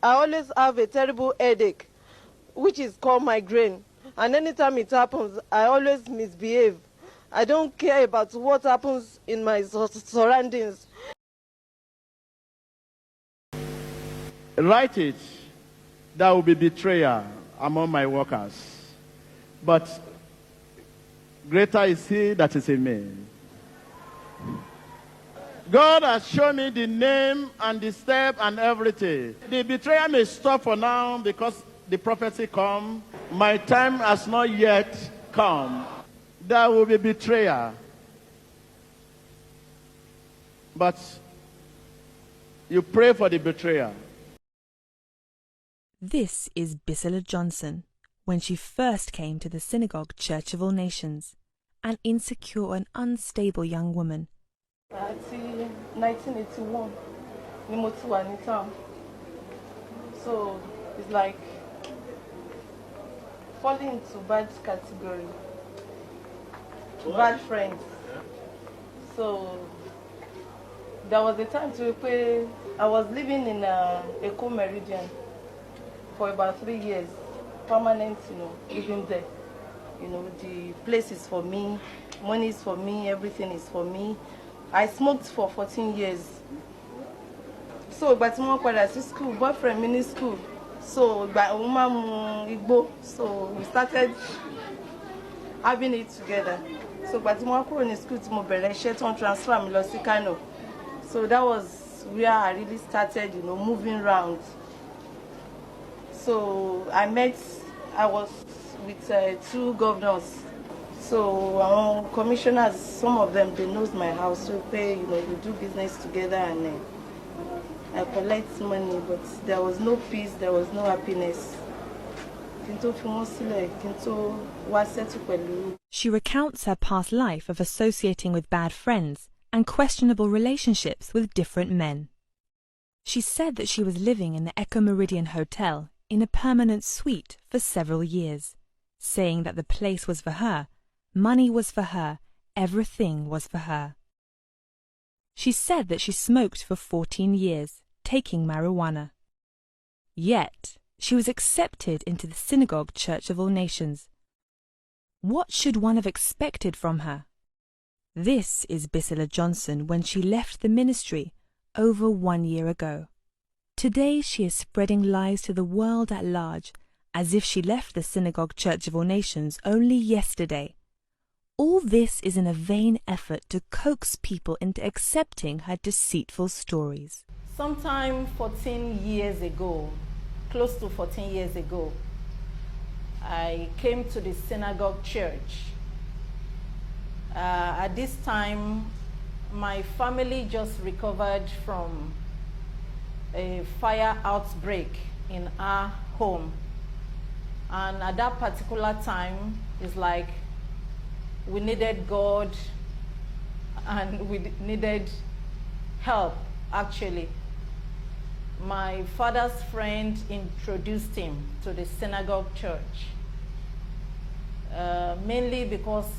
I always have a terrible headache, which is called migraine. And anytime it happens, I always misbehave. I don't care about what happens in my surroundings. Write it. There will be betrayal among my workers. But greater is he that is in me. God has shown me the name and the step and everything. The betrayal may stop for now because the prophecy come. My time has not yet come. There will be betrayal. But you pray for the betrayer. This is Bisogwan Johnson when she first came to the Synagogue Church of All Nations, an insecure and unstable young woman. 1981, in town. So it's like falling into bad category, bad friends. So there was a time I was living in Eco Meridian for about 3 years, permanent, living there. The place is for me, money is for me, everything is for me. I smoked for 14 years. So, but more to school, boyfriend mini school. So, so we started having it together. So, but more in school to mobile transfer me to Kano. So that was where I really started, moving around. So I was with 2 governors. So our commissioners, some of them, they knows my house. So we do business together, and I collect money, but there was no peace, there was no happiness. She recounts her past life of associating with bad friends and questionable relationships with different men. She said that she was living in the Eco Meridian Hotel in a permanent suite for several years, saying that the place was for her, money was for her, everything was for her. She said that she smoked for 14 years, taking marijuana. Yet, she was accepted into the Synagogue Church of All Nations. What should one have expected from her? This is Bisogwan Johnson when she left the ministry over 1 year ago. Today she is spreading lies to the world at large, as if she left the Synagogue Church of All Nations only yesterday. All this is in a vain effort to coax people into accepting her deceitful stories. Sometime 14 years ago, close to 14 years ago, I came to the synagogue church. At this time, my family just recovered from a fire outbreak in our home. And at that particular time, it's like we needed God and we needed help, actually. My father's friend introduced him to the synagogue church, mainly because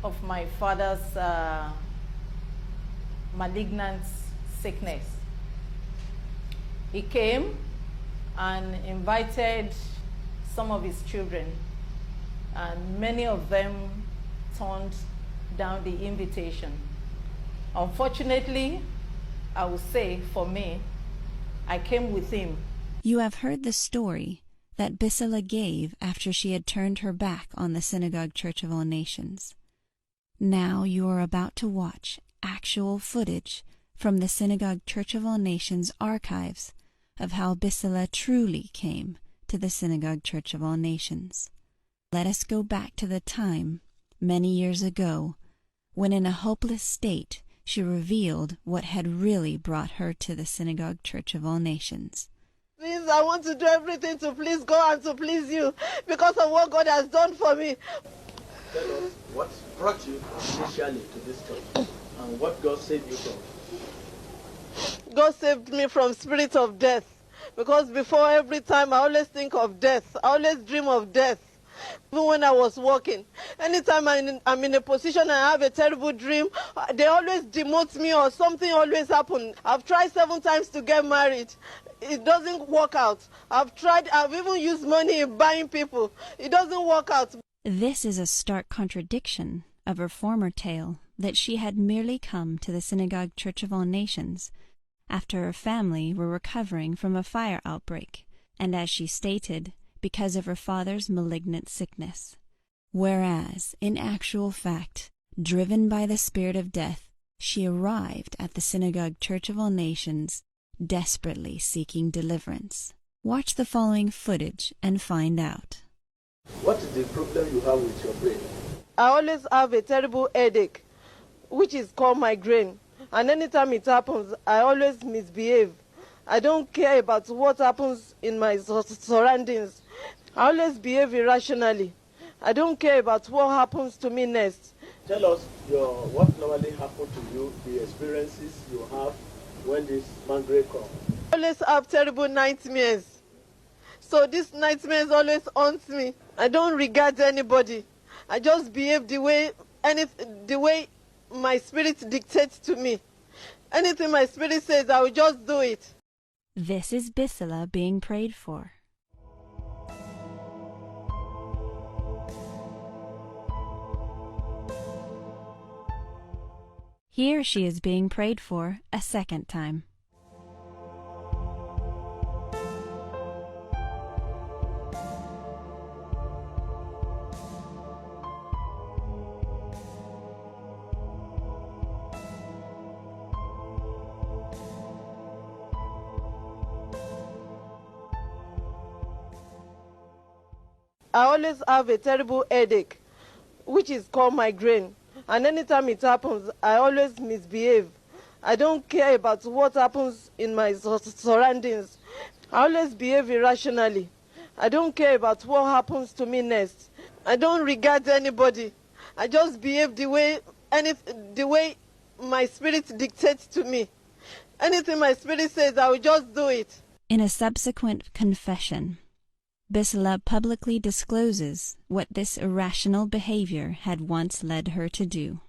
of my father's malignant sickness. He came and invited some of his children, and many of them turned down the invitation. Unfortunately, I would say for me, I came with him. You have heard the story that Bisogwan gave after she had turned her back on the Synagogue Church of All Nations. Now you are about to watch actual footage from the Synagogue Church of All Nations archives of how Bisogwan truly came to the Synagogue Church of All Nations. Let us go back to the time, many years ago, when in a hopeless state she revealed what had really brought her to the Synagogue Church of All Nations. Please, I want to do everything to please God and to please you because of what God has done for me. Tell us what brought you initially to this church and what God saved you from. God saved me from spirit of death, because before, every time I always think of death. I always dream of death. Even when I was working, anytime I'm in a position and I have a terrible dream, they always demote me or something always happens. I've tried 7 times to get married. it doesn't work out. I've tried, I've even used money in buying people. It doesn't work out. This is a stark contradiction of her former tale that she had merely come to the Synagogue Church of All Nations after her family were recovering from a fire outbreak, and as she stated, because of her father's malignant sickness. Whereas, in actual fact, driven by the spirit of death, she arrived at the Synagogue Church of All Nations, desperately seeking deliverance. Watch the following footage and find out. What is the problem you have with your brain? I always have a terrible headache, which is called migraine. And anytime it happens, I always misbehave. I don't care about what happens in my surroundings. I always behave irrationally. I don't care about what happens to me next. Tell us what normally happens to you, the experiences you have when this migraine comes. I always have terrible nightmares. So these nightmares always haunt me. I don't regard anybody. I just behave the way my spirit dictates to me. Anything my spirit says, I will just do it. This is Bisila being prayed for. Here she is being prayed for a second time. I always have a terrible headache, which is called migraine. And anytime it happens, I always misbehave. I don't care about what happens in my surroundings. I always behave irrationally. I don't care about what happens to me next. I don't regard anybody. I just behave the way my spirit dictates to me. Anything my spirit says, I will just do it. In a subsequent confession, Bisila publicly discloses what this irrational behavior had once led her to do.